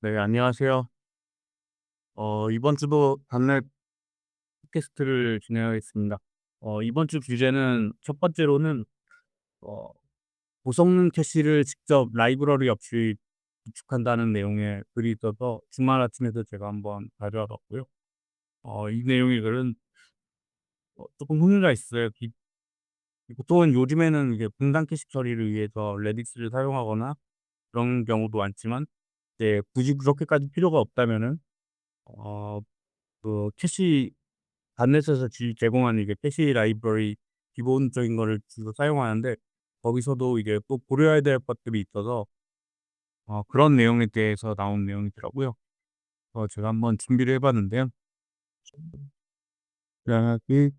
네, 안녕하세요. 이번 주도 단넷 팟캐스트를 진행하겠습니다. 이번 주 주제는 첫 번째로는 어, 고성능 캐시를 직접 라이브러리 없이 구축한다는 내용의 글이 있어서 주말 아침에도 제가 한번 가져와 봤고요. 이 내용의 글은 조금 흥미가 있어요. 보통은 요즘에는 이게 분산 캐시 처리를 위해서 레디스를 사용하거나 그런 경우도 많지만, 이제 굳이 그렇게까지 필요가 없다면은 어, 캐시 단넷에서 제공하는 이게 캐시 라이브러리 기본적인 거를 주로 사용하는데, 거기서도 이게 또 고려해야 될 것들이 있어서 그런 내용에 대해서 나온 내용이더라고요. 제가 한번 준비를 해 봤는데요. 이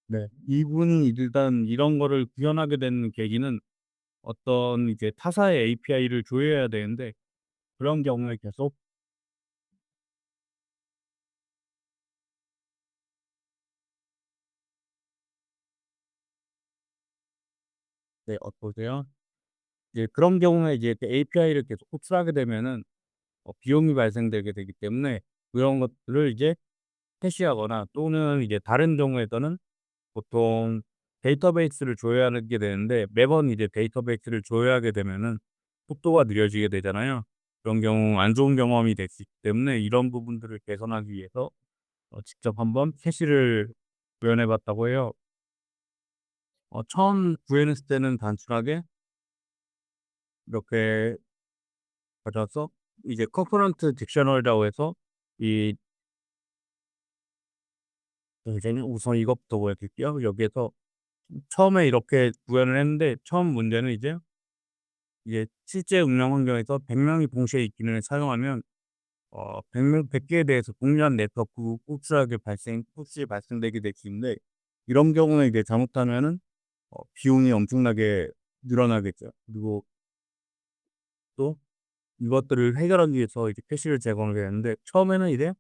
네. 이분이 일단 이런 거를 구현하게 된 계기는, 어떤 이제 타사의 API를 조회해야 되는데, 그런 경우에 계속 네, 보세요. 이제 그런 경우에 이제 그 API를 계속 호출하게 되면은 비용이 발생되게 되기 때문에, 그런 것들을 이제 캐시하거나, 또는 이제 다른 경우에서는 보통 데이터베이스를 조회하게 되는데, 매번 이제 데이터베이스를 조회하게 되면은 속도가 느려지게 되잖아요. 그런 경우 안 좋은 경험이 될 수 있기 때문에, 이런 부분들을 개선하기 위해서 직접 한번 캐시를 구현해 봤다고 해요. 처음 구현했을 때는 단순하게 이렇게 가져와서 이제 커커런트 딕셔너리라고 해서, 이 이제는 우선 이것부터 보여드릴게요. 여기에서 처음에 이렇게 구현을 했는데, 처음 문제는 이게 실제 운영 환경에서 100 명이 동시에 이 기능을 사용하면 100명 100 개에 대해서 동일한 네트워크 호출이 발생되게 될 수 있는데, 이런 경우는 이제 잘못하면은 비용이 엄청나게 늘어나겠죠. 그리고 또 이것들을 해결하기 위해서 이제 캐시를 제공하게 되는데, 처음에는 이제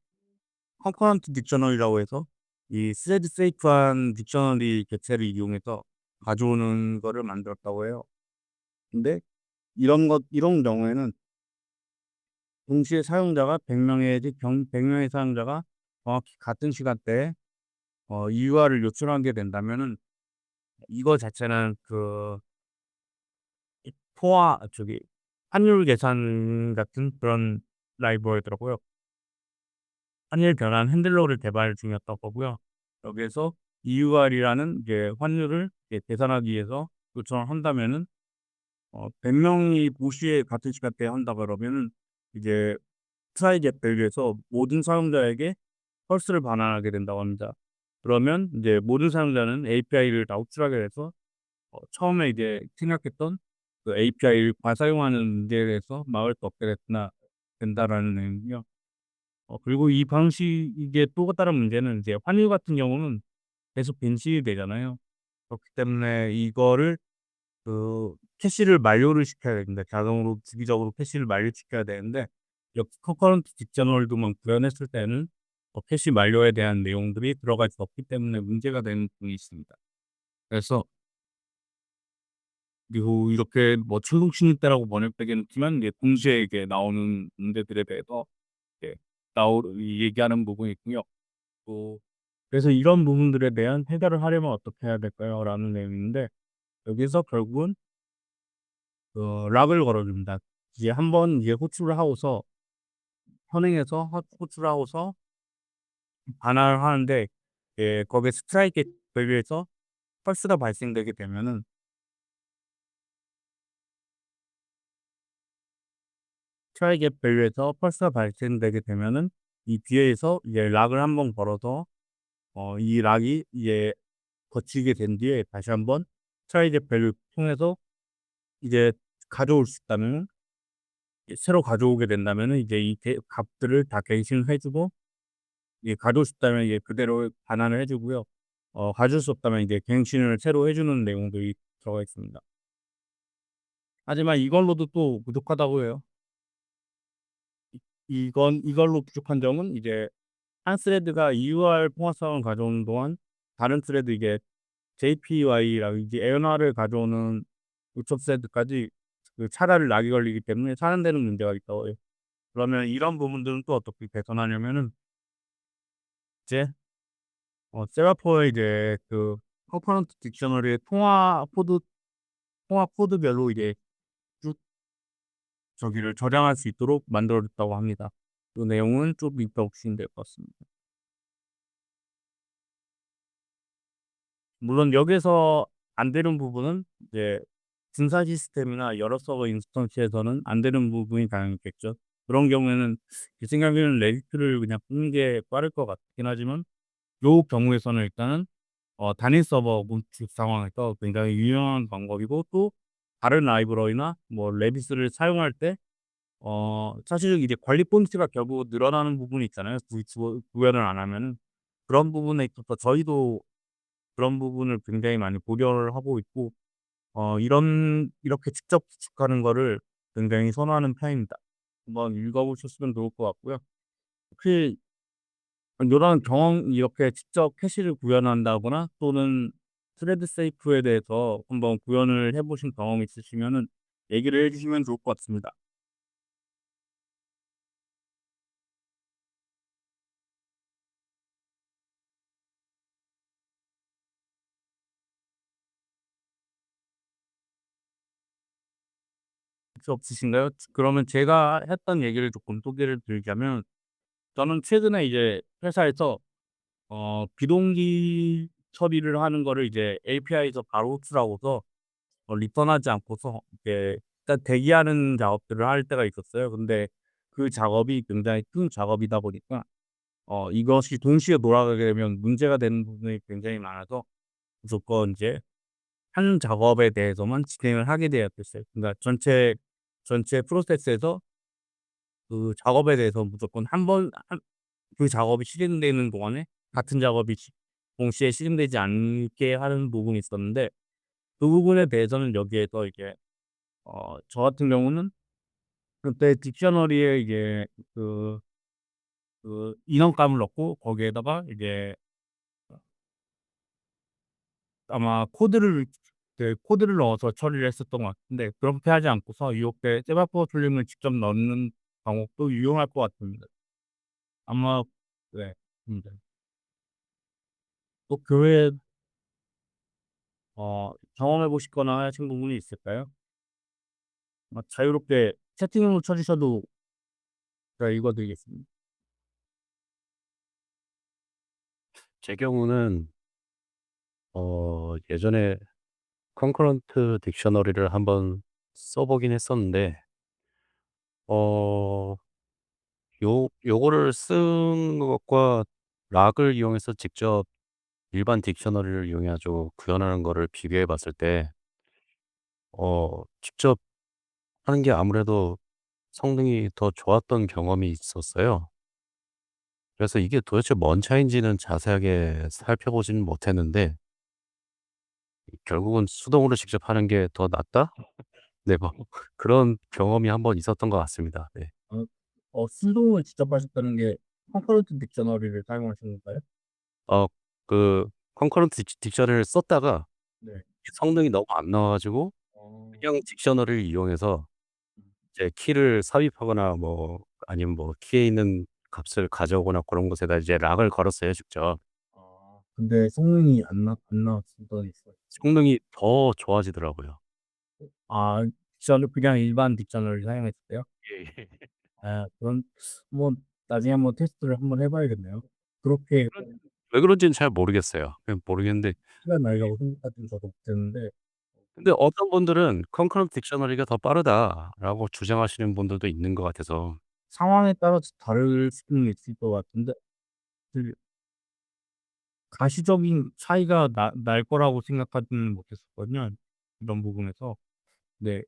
컴포넌트 딕셔너리라고 해서 이 스레드 세이프한 딕셔너리 객체를 이용해서 가져오는 거를 만들었다고 해요. 근데 이런 경우에는 동시에 사용자가 100 명의 100 명의 사용자가 정확히 같은 시간대에 UR을 요청하게 된다면은, 이거 자체는 이 포화 저기 환율 계산 같은 그런 라이브러리더라고요. 환율 변환 핸들러를 개발 중이었던 거고요. 여기에서 EUR이라는 이제 환율을 이제 계산하기 위해서 요청을 한다면은, 100 명이 동시에 같은 시간대에 한다 그러면은, 이제 트라이 겟 밸류에서 모든 사용자에게 펄스를 반환하게 된다고 합니다. 그러면 이제 모든 사용자는 API를 다 호출하게 돼서 처음에 이제 생각했던 그 API를 과사용하는 문제에 대해서 막을 수 없게 된다라는 내용이요. 그리고 이 방식의 또 다른 문제는, 이제 환율 같은 경우는 계속 벤치 되잖아요. 그렇기 때문에 이거를 캐시를 만료를 시켜야 됩니다. 자동으로 주기적으로 캐시를 만료시켜야 되는데, 역시 커커런트 딕셔널도만 구현했을 때는 캐시 만료에 대한 내용들이 들어갈 수 없기 때문에 문제가 되는 부분이 있습니다. 그래서, 그리고 이렇게 뭐 철ùng 신입대라고 번역되긴 했지만, 이제 동시에 이게 나오는 문제들에 대해서 이제 얘기하는 부분이 있고요. 또 그래서 "이런 부분들에 대한 해결을 하려면 어떻게 해야 될까요?" 라는 내용인데, 여기서 결국은 락을 걸어 줍니다. 이제 한번 이제 호출을 하고서, 현행에서 호출을 하고서 반환을 하는데, 거기에 스트라이크 밸류에서 펄스가 발생되게 되면은, 스트라이크 밸류에서 펄스가 발생되게 되면은 이 뒤에서 이제 락을 한번 걸어서 이 락이 이제 거치게 된 뒤에 다시 한번 스트라이크 밸류를 통해서 이제 가져올 수 있다면은, 새로 가져오게 된다면은 이제 이 값들을 다 갱신을 해 주고, 이제 가져올 수 있다면 이제 그대로 반환을 해 주고요. 가져올 수 없다면 이제 갱신을 새로 해 주는 내용들이 들어가 있습니다. 하지만 이걸로도 또 부족하다고 해요. 이걸로 부족한 점은, 이제 한 스레드가 EUR 포괄성을 가져오는 동안 다른 thread 이게 JPY라든지 에어나를 가져오는 우측 thread까지 그 차단을 락이 걸리기 때문에 차단되는 문제가 있다고 해요. 그러면 이런 부분들은 또 어떻게 개선하냐면은 이제 세라포의 이제 그 컴포넌트 딕셔너리의 통화 코드별로 이제 쭉 저기를 저장할 수 있도록 만들어 줬다고 합니다. 그 내용은 좀 이따 보시면 될 것 같습니다. 물론 여기서 안 되는 부분은 이제 분산 시스템이나 여러 서버 인스턴스에서는 안 되는 부분이 당연히 있겠죠. 그런 경우에는 제 생각에는 레디트를 그냥 끊는 게 빠를 것 같긴 하지만 요 경우에서는 일단은 단일 서버 구축 상황에서 굉장히 유용한 방법이고, 또 다른 라이브러리나 뭐 레디스를 사용할 때 사실 이제 관리 포인트가 결국 늘어나는 부분이 있잖아요, 구현을 안 하면은. 그런 부분에 있어서 저희도 그런 부분을 굉장히 많이 고려를 하고 있고, 이렇게 직접 구축하는 거를 굉장히 선호하는 편입니다. 한번 읽어 보셨으면 좋을 것 같고요. 혹시 요런 경험, 이렇게 직접 캐시를 구현한다거나 또는 스레드 세이프에 대해서 한번 구현을 해 보신 경험이 있으시면은 얘기를 해 주시면 좋을 것 같습니다. 혹시 없으신가요? 그러면 제가 했던 얘기를 조금 소개를 드리자면, 저는 최근에 이제 회사에서 비동기 처리를 하는 거를 이제 API에서 바로 호출하고서 리턴하지 않고서 이렇게 일단 대기하는 작업들을 할 때가 있었어요. 근데 그 작업이 굉장히 큰 작업이다 보니까 이것이 동시에 돌아가게 되면 문제가 되는 부분이 굉장히 많아서 무조건 인제 한 작업에 대해서만 진행을 하게 되었었어요. 그러니까 전체 프로세스에서 그 작업에 대해서 무조건 그 작업이 실행되는 동안에 같은 작업이 동시에 실행되지 않게 하는 부분이 있었는데, 그 부분에 대해서는 여기에서 이제 저 같은 경우는 그때 딕셔너리에 이게 그 인원감을 넣고 거기에다가 이제 아마 코드를 넣어서 처리를 했었던 것 같은데, 그렇게 하지 않고서 이렇게 세마포 툴링을 직접 넣는 방법도 유용할 것 같습니다. 아마 네. 네. 또 교회 경험해 보시거나 하신 부분이 있을까요? 자유롭게 채팅으로 쳐 주셔도 제가 읽어 드리겠습니다. 제 경우는 예전에 컨커런트 딕셔너리를 한번 써 보긴 했었는데 어 요거를 쓴 것과 락을 이용해서 직접 일반 딕셔너리를 이용해 가지고 구현하는 거를 비교해 봤을 때 직접 하는 게 아무래도 성능이 더 좋았던 경험이 있었어요. 그래서 이게 도대체 뭔 차이인지는 자세하게 살펴보지는 못했는데 결국은 '수동으로 직접 하는 게 더 낫다?' 네 뭐 그런 경험이 한번 있었던 것 같습니다. 네. 수동을 직접 하셨다는 게 컨커런트 딕셔너리를 사용하신 건가요? 어 그 컨커런트 딕셔너리를 썼다가 네. 성능이 너무 안 나와 가지고 어. 그냥 딕셔너리를 이용해서 이제 키를 삽입하거나 뭐 아니면 뭐 키에 있는 값을 가져오거나 그런 곳에다 이제 락을 걸었어요 직접. 근데 성능이 안 나왔던 있어요. 성능이 더 좋아지더라고요. 아, 딕셔너 그냥 일반 딕셔너를 사용했을 때요? 예예. 그럼 뭐 나중에 한번 테스트를 한번 해 봐야겠네요. 그렇게 그런 왜 그런지는 잘 모르겠어요. 그냥 모르겠는데 시간 날려고 생각하진 저도 못했는데. 근데 어떤 분들은 "컨커런트 딕셔너리가 더 빠르다."라고 주장하시는 분들도 있는 것 같아서 상황에 따라서 다를 수는 있을 것 같은데, 그 가시적인 차이가 날 거라고 생각하지는 못했었거든요, 이런 부분에서. 네.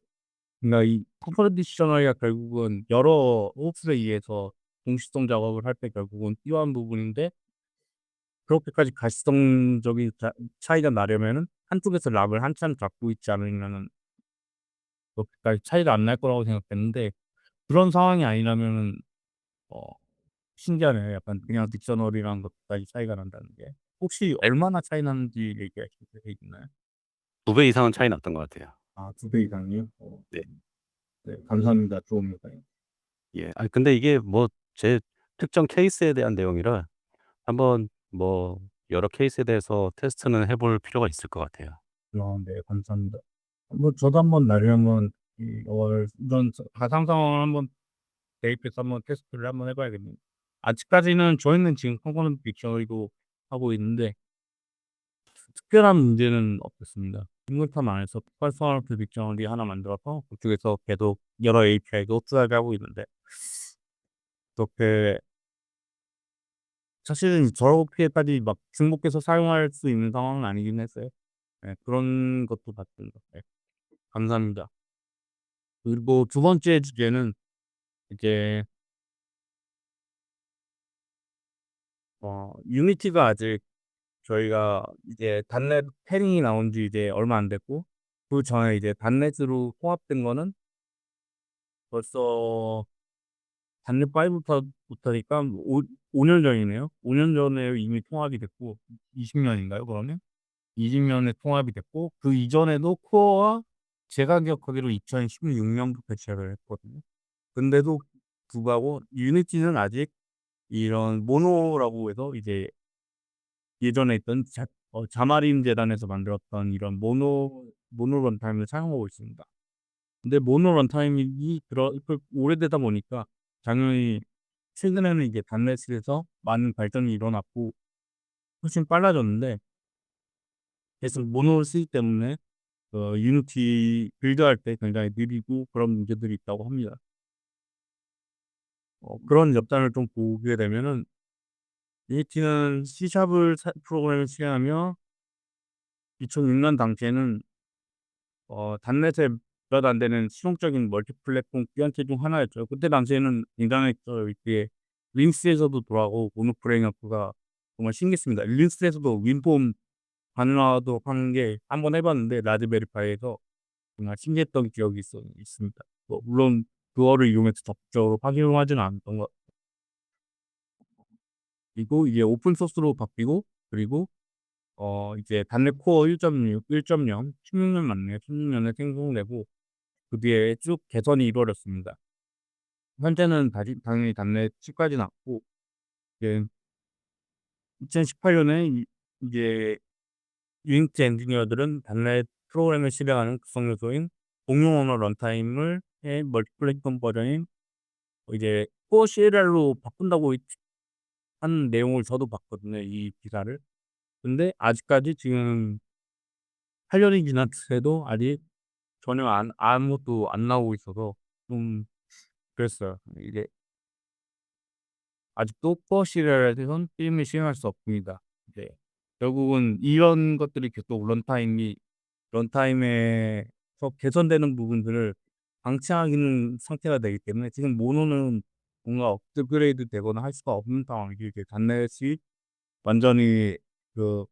그러니까 이 컨퍼런트 디셔너리가 결국은 여러 호흡에 의해서 동시성 작업을 할 때 결국은 필요한 부분인데, 그렇게까지 가시성적인 차이가 나려면은 한쪽에서 락을 한참 잡고 있지 않으면은 그렇게까지 차이가 안 날 거라고 생각했는데, 그런 상황이 아니라면은 어 신기하네요. 약간 그냥 딕셔너리랑 것까지 차이가 난다는 게. 혹시 얼마나 차이 나는지 얘기하실 수 있나요? 2배 이상은 차이 났던 것 같아요. 아 2배 이상이요? 네. 네 감사합니다. 좋습니다. 예. 근데 이게 뭐 제 특정 케이스에 대한 내용이라 한번 뭐 여러 케이스에 대해서 테스트는 해볼 필요가 있을 것 같아요. 네 감사합니다. 저도 한번 나중에 이런 가상 상황을 한번 대입해서 한번 테스트를 한번 해 봐야겠네요. 아직까지는 저희는 지금 컴포넌트 빅셔너리로 하고 있는데 특별한 문제는 없었습니다. 싱글텀 안에서 퍼스널트 빅셔너리 하나 만들어서 그쪽에서 계속 여러 API도 흡수하게 하고 있는데 그렇게 사실은 저렇게까지 막 중복해서 사용할 수 있는 상황은 아니긴 했어요. 네 그런 것도 봤습니다. 네 감사합니다. 그리고 두 번째 주제는 이제 유니티가 아직 저희가 이제 단넷 패링이 나온 지 이제 얼마 안 됐고 그전에 이제 단넷으로 통합된 거는 벌써 단넷 5부터니까 5년 전이네요. 5년 전에 이미 통합이 됐고 20 년인가요 그러면? 20 년에 통합이 됐고 그 이전에도 코어와 제가 기억하기로 2016 년부터 시작을 했거든요. 근데도 불구하고 유니티는 아직 이런 모노라고 해서 이제 예전에 있던 자마린 재단에서 만들었던 이런 모노 런타임을 사용하고 있습니다. 근데 모노 런타임이 오래되다 보니까 당연히 최근에는 이게 단넷에서 많은 발전이 일어났고 훨씬 빨라졌는데 계속 모노를 쓰기 때문에 유니티 빌드할 때 굉장히 느리고 그런 문제들이 있다고 합니다. 그런 엽단을 좀 보게 되면은 유니티는 C# 프로그램을 실행하며 2006년 당시에는 단넷에 몇 안 되는 실용적인 멀티 플랫폼 기반체 중 하나였죠. 그때 당시에는 굉장히 이게 리눅스에서도 돌아가고 모노프레임워크가 정말 신기했습니다. 리눅스에서도 윈폼 가능하도록 하는 게 한번 해 봤는데 라즈베리파이에서 정말 신기했던 기억이 있습니다. 물론 그거를 이용해서 적극적으로 활용하지는 않았던 것 그리고 이게 오픈 소스로 바뀌고 그리고 이제 단넷 코어 1.6 16년 맞네요. 16 년에 생성되고 그 뒤에 쭉 개선이 이루어졌습니다. 현재는 다시 당연히 단넷 10 까지 났고 이제 2018 년에 이제 유닉스 엔지니어들은 단넷 프로그램을 실행하는 구성 요소인 공용 언어 런타임을 멀티 플랫폼 버전인 이제 코어 CLR로 바꾼다고 하는 내용을 저도 봤거든요, 이 기사를. 근데 아직까지 지금 8 년이 지났해도 아직 전혀 아무것도 안 나오고 있어서 좀 그랬어요. 이게 아직도 코어 CLR에선 게임을 시행할 수 없습니다. 이제 결국은 이런 것들이 계속 런타임에서 개선되는 부분들을 방치하는 상태가 되기 때문에 지금 모노는 뭔가 업그레이드 되거나 할 수가 없는 상황이죠. 이제 단넷이 완전히 그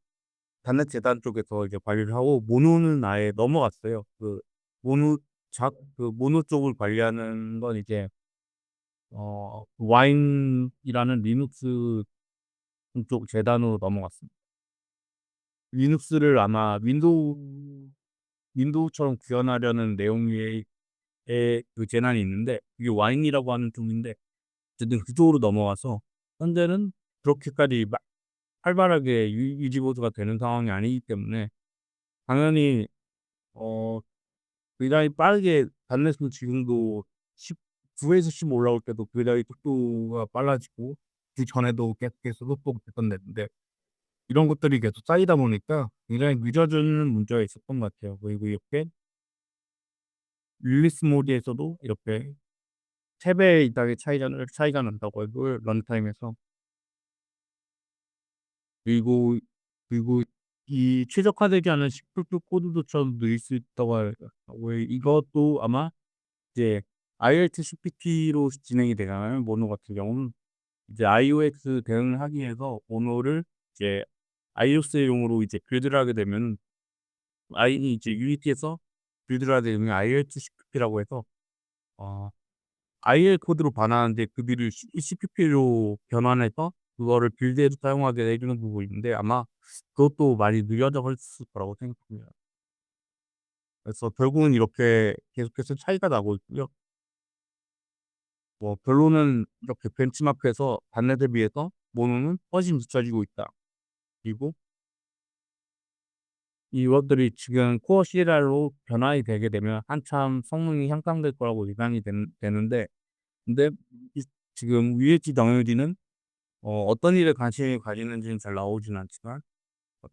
단넷 재단 쪽에서 이제 관리를 하고 모노는 아예 넘어갔어요. 모노 모노 쪽을 관리하는 건 이제 와인이라는 리눅스 쪽 재단으로 넘어갔습니다. 리눅스를 아마 윈도우처럼 구현하려는 내용의 그 재난이 있는데 그게 와인이라고 하는 쪽인데 어쨌든 그쪽으로 넘어가서 현재는 그렇게까지 막 활발하게 유지 보수가 되는 상황이 아니기 때문에 당연히 어 굉장히 빠르게 단넷은 지금도 9에서 10 올라올 때도 굉장히 속도가 빨라지고 그전에도 계속해서 속도가 개선됐는데 이런 것들이 계속 쌓이다 보니까 굉장히 늦어지는 문제가 있었던 것 같아요. 그리고 이렇게 릴리스 모드에서도 이렇게 3 배 이상의 차이가 난다고 해도 런타임에서. 그리고 이 최적화되지 않은 C++ 코드도 좀 느릴 수 있다고 이것도 아마 이제 IoT CPT로 진행이 되잖아요, 모노 같은 경우는. 이제 iOS 대응을 하기 위해서 모노를 이제 iOS용으로 이제 빌드를 하게 되면 이제 유니티에서 빌드를 하게 되면 IoT CPT라고 해서 어 IL 코드로 반환하는데 그 뒤를 CPP로 변환해서 그거를 빌드에도 사용하게 해 주는 부분인데 아마 그것도 많이 느려져 갔을 거라고 생각합니다. 그래서 결국은 이렇게 계속해서 차이가 나고 있고요. 뭐 결론은 이렇게 벤치마크에서 단내에 비해서 모노는 훨씬 늦춰지고 있다. 그리고 이것들이 지금 코어 CLR로 변환이 되게 되면 한참 성능이 향상될 거라고 예상이 되는데 근데 이 지금 UHD WD는 어떤 일에 관심이 가지는지는 잘 나오진 않지만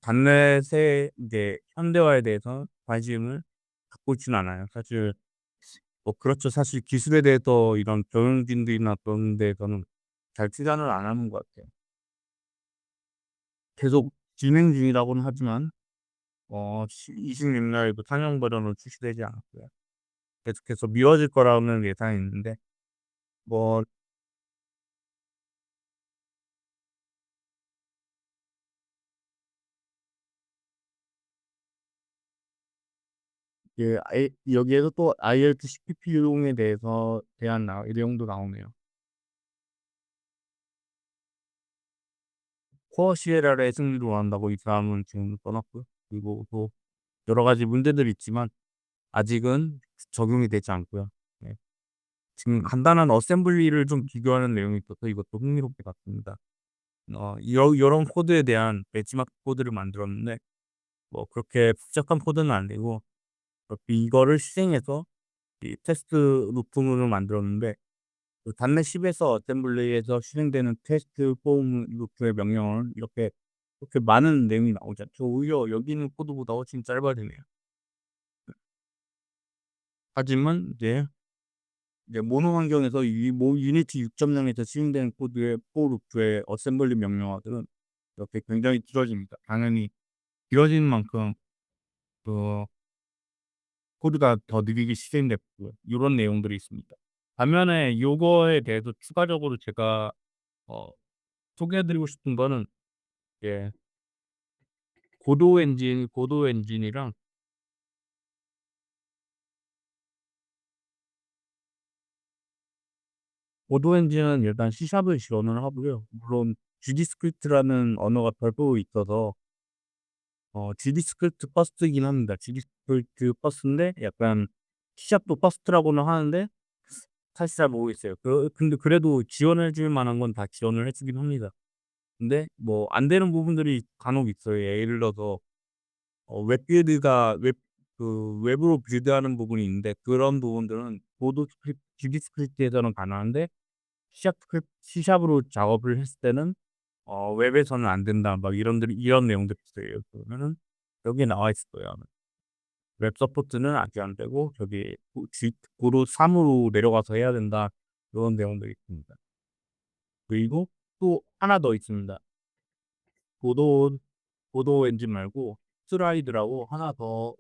단넷의 이제 현대화에 대해서 관심을 갖고 있지는 않아요. 사실 뭐 그렇죠. 사실 기술에 대해서 이런 경영진들이나 그런 데에서는 잘 투자를 안 하는 것 같아요. 계속 진행 중이라고는 하지만 26 년에도 상용 버전은 출시되지 않았고요. 계속해서 미뤄질 거라는 예상이 있는데 뭐 여기에서 또 IELTS CPP용에 대해서 대한 내용도 나오네요. 코어 CLR의 승리를 원한다고 이 사람은 지금 떠났고요. 그리고 또 여러 가지 문제들이 있지만 아직은 적용이 되지 않고요. 네. 지금 간단한 어셈블리를 좀 비교하는 내용이 있어서 이것도 흥미롭게 봤습니다. 요런 코드에 대한 벤치마크 코드를 만들었는데 뭐 그렇게 복잡한 코드는 아니고 이거를 실행해서 이 테스트 루프문을 만들었는데 그 단넷 10에서 어셈블리에서 실행되는 테스트 포럼 루프의 명령을 이렇게 많은 내용이 나오지 않죠. 오히려 여기 있는 코드보다 훨씬 짧아지네요. 하지만 이제 모노 환경에서 이 유니티 6.0에서 시행되는 코드의 for 루프의 어셈블리 명령어들은 이렇게 굉장히 길어집니다. 당연히 길어지는 만큼 그 코드가 더 느리게 실행됐고요. 요런 내용들이 있습니다. 반면에 요거에 대해서 추가적으로 제가 어 소개해 드리고 싶은 거는 예 고도 엔진이랑 고도 엔진은 일단 C샵을 지원을 하고요. 물론 GD스크립트라는 언어가 별도로 있어서 GD스크립트 퍼스트이긴 합니다. GD스크립트 퍼스트인데 약간 C샵도 퍼스트라고는 하는데 사실 잘 모르겠어요. 근데 그래도 지원해 줄 만한 건 다 지원을 해 주긴 합니다. 근데 뭐 안 되는 부분들이 간혹 있어요. 예를 들어서 웹으로 빌드하는 부분이 있는데 그런 부분들은 보드 스크립트 GD스크립트에서는 가능한데 C샵으로 작업을 했을 때는 웹에서는 안 된다. 막 이런 내용들이 있어요. 그러면은 여기에 나와 있을 거예요 아마. 웹 서포트는 아직 안 되고 저기 고도 3 으로 내려가서 해야 된다. 요런 내용들이 있습니다. 그리고 또 하나 더 있습니다. 고도 고도 엔진 말고 스트라이드라고 하나 더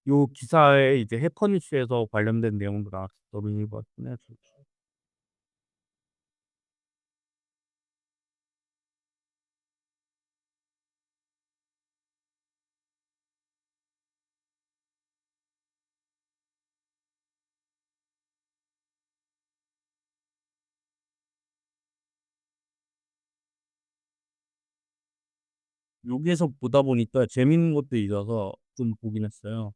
요 기사에 이제 해커니스에서 관련된 내용도 나왔어 요 같은데 여기에서 보다 보니까 재밌는 것들이 있어서 좀 보긴 했어요.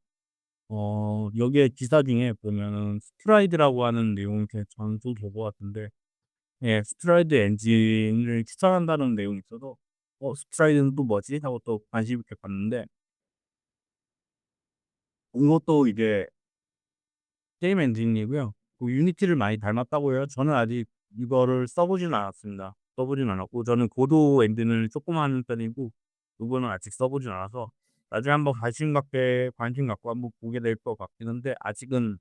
여기에 기사 중에 보면은 스트라이드라고 하는 내용이 저는 좀 본 것 같은데 예 스트라이드 엔진을 추천한다는 내용이 있어서 '스트라이드는 또 뭐지?' 하고 또 관심 있게 봤는데 이것도 이제 게임 엔진이고요. 그 유니티를 많이 닮았다고 해요. 저는 아직 이거를 써 보지는 않았습니다. 써 보진 않았고 저는 고도 엔진을 쪼끔 하는 편이고 요거는 아직 써 보진 않아서 나중에 한번 관심 갖고 한번 보게 될 것 같긴 한데 아직은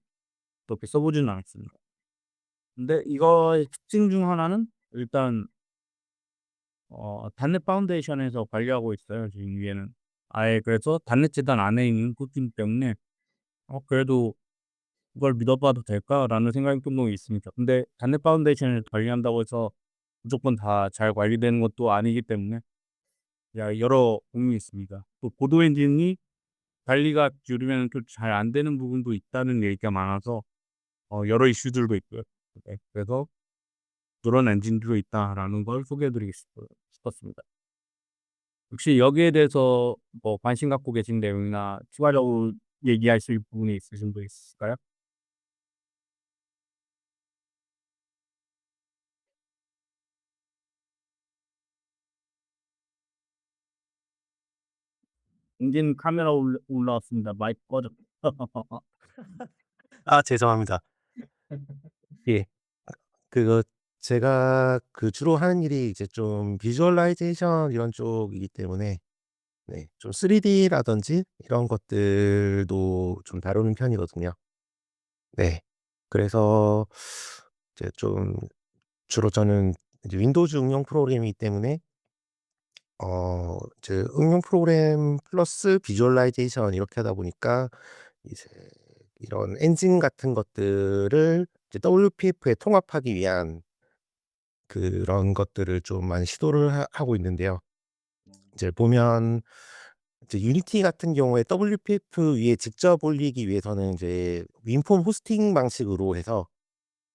그렇게 써 보지는 않았습니다. 근데 이거의 특징 중 하나는 일단 단넷 파운데이션에서 관리하고 있어요 지금 위에는. 아예 그래서 단넷 재단 안에 있는 코드이기 때문에 그래도 '이걸 믿어 봐도 될까?'라는 생각이 좀 있습니다. 근데 단넷 파운데이션을 관리한다고 해서 무조건 다 잘 관리되는 것도 아니기 때문에 여러 고민이 있습니다. 또 보도 엔진이 관리가 줄이면 또 잘 안 되는 부분도 있다는 얘기가 많아서 여러 이슈들도 있고요. 네, 그래서 그런 엔진들도 있다라는 걸 소개해 드리고 싶었습니다. 혹시 여기에 대해서 뭐 관심 갖고 계신 내용이나 추가적으로 얘기하실 부분이 있으신 분 있으실까요? 엔진 카메라 올라왔습니다. 마이크 꺼져. 아 죄송합니다. 예. 그거 제가 주로 하는 일이 이제 좀 비주얼라이제이션 이런 쪽이기 때문에 네 좀 3D라든지 이런 것들도 좀 다루는 편이거든요. 네. 그래서 이제 좀 주로 저는 이제 윈도우즈 응용 프로그램이기 때문에 이제 응용 프로그램 플러스 비주얼라이제이션 이렇게 하다 보니까 이제 이런 엔진 같은 것들을 이제 WPF에 통합하기 위한 그런 것들을 좀 많이 시도를 하고 있는데요. 이제 보면 이제 유니티 같은 경우에 WPF 위에 직접 올리기 위해서는 이제 윈폼 호스팅 방식으로 해서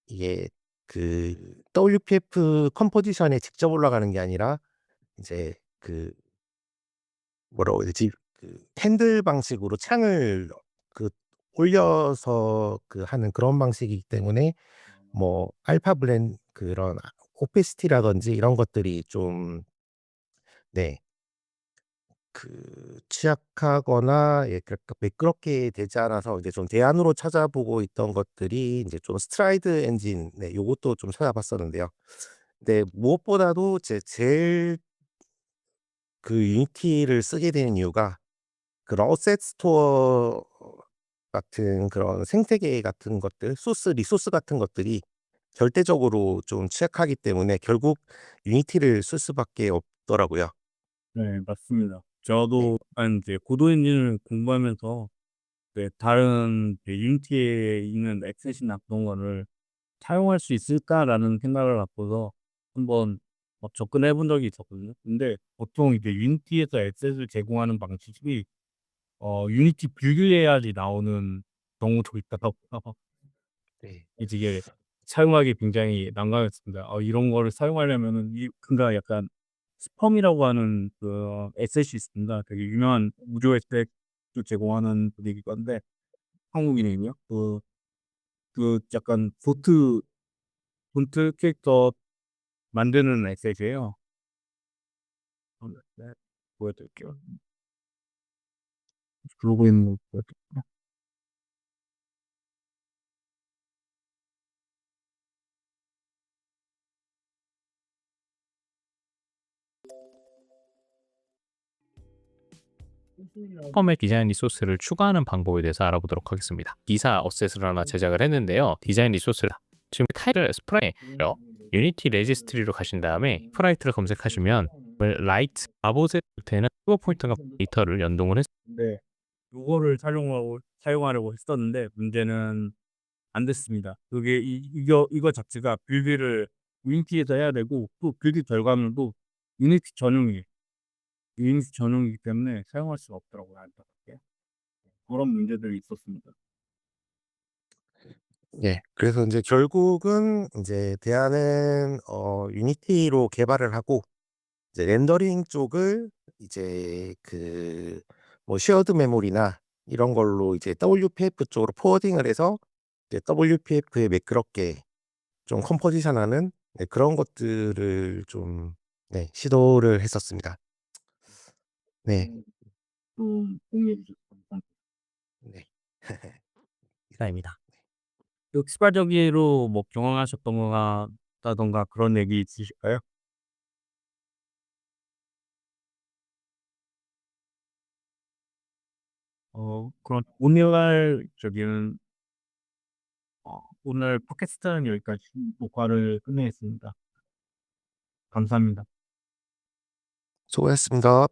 이게 그 WPF 컴포지션에 직접 올라가는 게 아니라 이제 그 뭐라고 해야 되지? 그 핸들 방식으로 창을 그 올려서 하는 그런 방식이기 때문에 뭐 알파 블렌 그런 오페시티라든지 이런 것들이 좀 네 취약하거나 예 그러니까 매끄럽게 되지 않아서 이제 좀 대안으로 찾아보고 있던 것들이 이제 좀 스트라이드 엔진 네 요것도 좀 찾아봤었는데요. 근데 무엇보다도 제일 유니티를 쓰게 되는 이유가 그런 어셋 스토어 같은 그런 생태계 같은 것들 리소스 같은 것들이 절대적으로 좀 취약하기 때문에 결국 유니티를 쓸 수밖에 없더라고요. 네, 맞습니다. 네. 저도 한 이제 고도 엔진을 공부하면서 네, 다른 이제 유니티에 있는 엑셋이나 그런 거를 '사용할 수 있을까?'라는 생각을 갖고서 한번 접근해 본 적이 있었거든요. 근데 보통 이제 유니티에서 엑셋을 제공하는 방식이 유니티 빌드해야지 나오는 경우도 있더라고요. 네. 이게 사용하기 굉장히 난감했습니다. 이런 거를 사용하려면은 그러니까 약간 스펌이라고 하는 그 에셋이 있습니다. 되게 유명한 무료 에셋을 제공하는 분이긴 한데 한국인이거든요. 약간 폰트 캐릭터 만드는 에셋이에요. 네. 보여드릴게요. 그러고 있는 거 보여드릴게요. 펌의 디자인 리소스를 추가하는 방법에 대해서 알아보도록 하겠습니다. 기사 어셋을 하나 제작을 했는데요. 디자인 리소스를 지금 타일을 스프라이로 유니티 레지스트리로 가신 다음에 스프라이트를 검색하시면 라이트 바보셋 되는 큐어 포인트가 데이터를 연동을 해서 네. 요거를 사용하려고 했었는데 문제는 안 됐습니다. 그게 이거 자체가 빌드를 유니티에서 해야 되고 또 빌드 결과물도 유니티 전용이에요. 유니티 전용이기 때문에 사용할 수가 없더라고요, 안타깝게. 그런 문제들이 있었습니다. 예. 그래서 인제 결국은 인제 대안은 유니티로 개발을 하고 이제 렌더링 쪽을 이제 뭐 쉐어드 메모리나 이런 걸로 이제 WPF 쪽으로 포워딩을 해서 이제 WPF에 매끄럽게 좀 컴포지션하는 네 그런 것들을 좀 네 시도를 했었습니다. 네. 좀 공유해 주셔서 감사합니다. 네. 이상입니다. 추가적으로 뭐 경험하셨던 거나 다든가 그런 얘기 있으실까요? 그럼 오늘 팟캐스트는 여기까지 녹화를 끝내겠습니다. 감사합니다. 수고하셨습니다.